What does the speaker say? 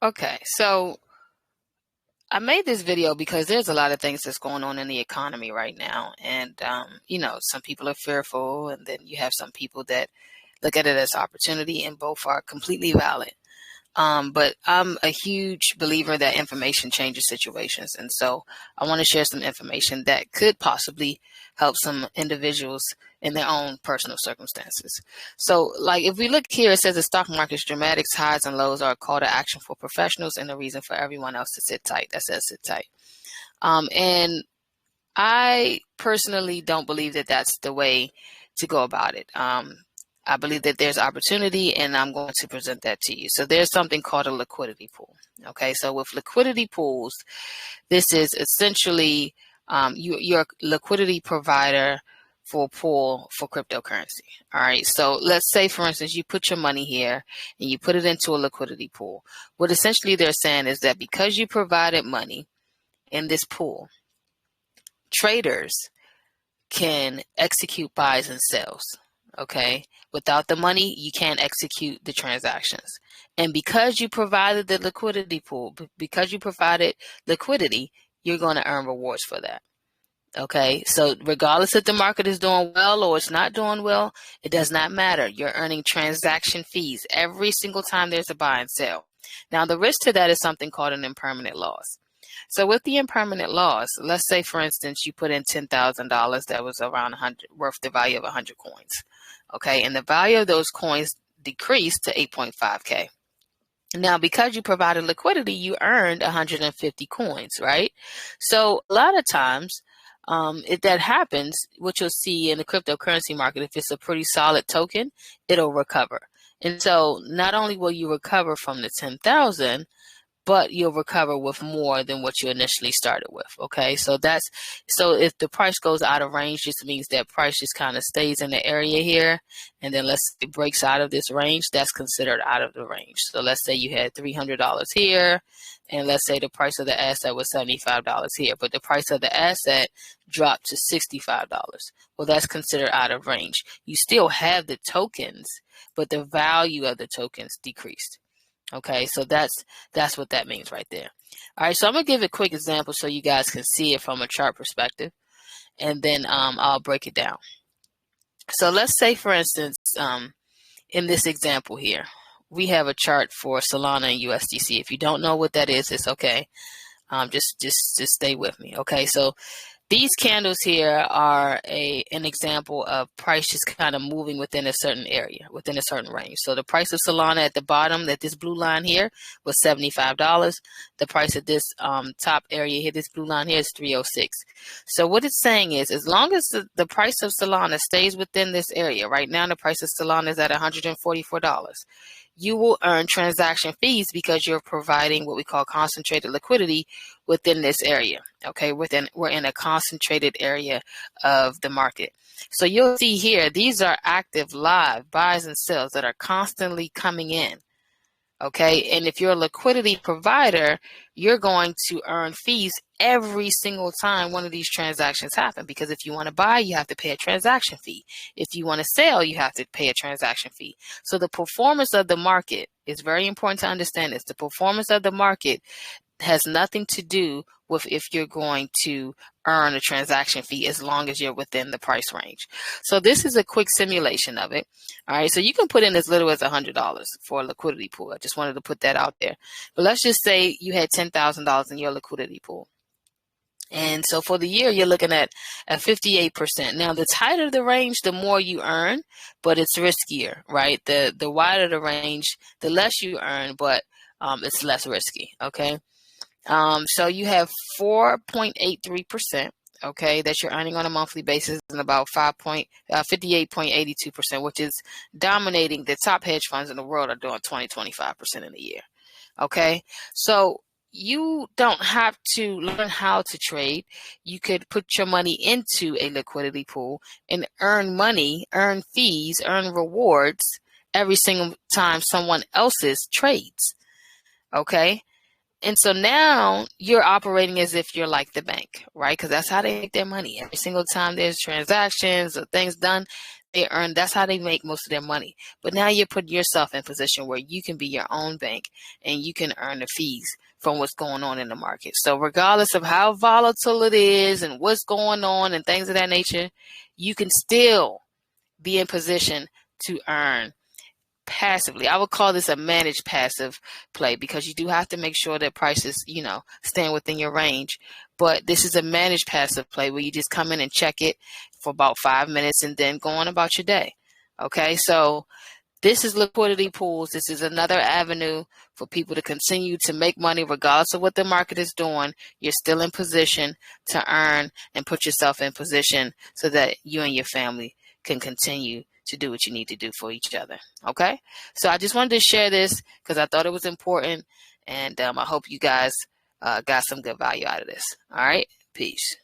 Okay, so I made this video because there's a lot of things that's going on in the economy right now. And, some people are fearful, and then you have some people that look at it as opportunity, and both are completely valid. But I'm a huge believer that information changes situations. And so I want to share some information that could possibly help some individuals in their own personal circumstances. So like if we look here, it says the stock market's dramatic highs and lows are a call to action for professionals and a reason for everyone else to sit tight. That says sit tight. And I personally don't believe that that's the way to go about it. I believe that there's opportunity, and I'm going to present that to you. So there's something called a liquidity pool. Okay, so with liquidity pools, this is essentially your liquidity provider for a pool for cryptocurrency. All right, so let's say, for instance, you put your money here and you put it into a liquidity pool. What essentially they're saying is that because you provided money in this pool, traders can execute buys and sells. Okay, without the money, you can't execute the transactions. And because you provided the liquidity pool, because you provided liquidity, you're going to earn rewards for that. Okay, so regardless if the market is doing well or it's not doing well, it does not matter. You're earning transaction fees every single time there's a buy and sell. Now, the risk to that is something called an impermanent loss. So with the impermanent loss, let's say, for instance, you put in $10,000 that was around 100, worth the value of 100 coins. Okay, and the value of those coins decreased to 8.5K. Now, because you provided liquidity, you earned 150 coins, right? So a lot of times, if that happens, what you'll see in the cryptocurrency market, if it's a pretty solid token, it'll recover. And so not only will you recover from the 10,000, but you'll recover with more than what you initially started with. Okay, so if the price goes out of range, this means that price just kind of stays in the area here, and then let's say it breaks out of this range, that's considered out of the range. So let's say you had $300 here, and let's say the price of the asset was $75 here, but the price of the asset dropped to $65. Well, that's considered out of range. You still have the tokens, but the value of the tokens decreased. Okay, so that's what that means right there. All right, so I'm going to give a quick example so you guys can see it from a chart perspective, and then I'll break it down. So let's say, for instance, in this example here, we have a chart for Solana and USDC. If you don't know what that is, it's okay. Just stay with me. Okay, so these candles here are an example of price just kind of moving within a certain area, within a certain range. So the price of Solana at the bottom, that this blue line here, was $75. The price of this top area here, this blue line here, is $306. So what it's saying is, as long as the price of Solana stays within this area, right now the price of Solana is at $144. You will earn transaction fees because you're providing what we call concentrated liquidity within this area. Okay, we're in a concentrated area of the market. So you'll see here, these are active live buys and sells that are constantly coming in. Okay, and if you're a liquidity provider, you're going to earn fees every single time one of these transactions happen, because if you want to buy, you have to pay a transaction fee. If you want to sell, you have to pay a transaction fee. So the performance of the market is very important to understand this. The performance of the market has nothing to do with if you're going to earn a transaction fee, as long as you're within the price range. So this is a quick simulation of it. All right, so you can put in as little as $100 for a liquidity pool. I just wanted to put that out there. But let's just say you had $10,000 in your liquidity pool. And so for the year, you're looking at 58%. Now, the tighter the range, the more you earn, but it's riskier, right? The wider the range, the less you earn, but it's less risky, okay? So you have 4.83%, okay, that you're earning on a monthly basis, and about 58.82%, which is dominating. The top hedge funds in the world are doing 25% in a year, okay? So you don't have to learn how to trade. You could put your money into a liquidity pool and earn money, earn fees, earn rewards every single time someone else's trades, okay? And so now you're operating as if you're like the bank, right? Because that's how they make their money. Every single time there's transactions or things done, they earn, that's how they make most of their money. But now you're putting yourself in a position where you can be your own bank and you can earn the fees from what's going on in the market. So regardless of how volatile it is and what's going on and things of that nature, you can still be in position to earn passively. I would call this a managed passive play, because you do have to make sure that prices, staying within your range. But this is a managed passive play where you just come in and check it for about 5 minutes and then go on about your day. Okay, so this is liquidity pools. This is another avenue for people to continue to make money regardless of what the market is doing. You're still in position to earn and put yourself in position so that you and your family can continue to do what you need to do for each other. Okay, so I just wanted to share this because I thought it was important, and I hope you guys got some good value out of this. All right, peace.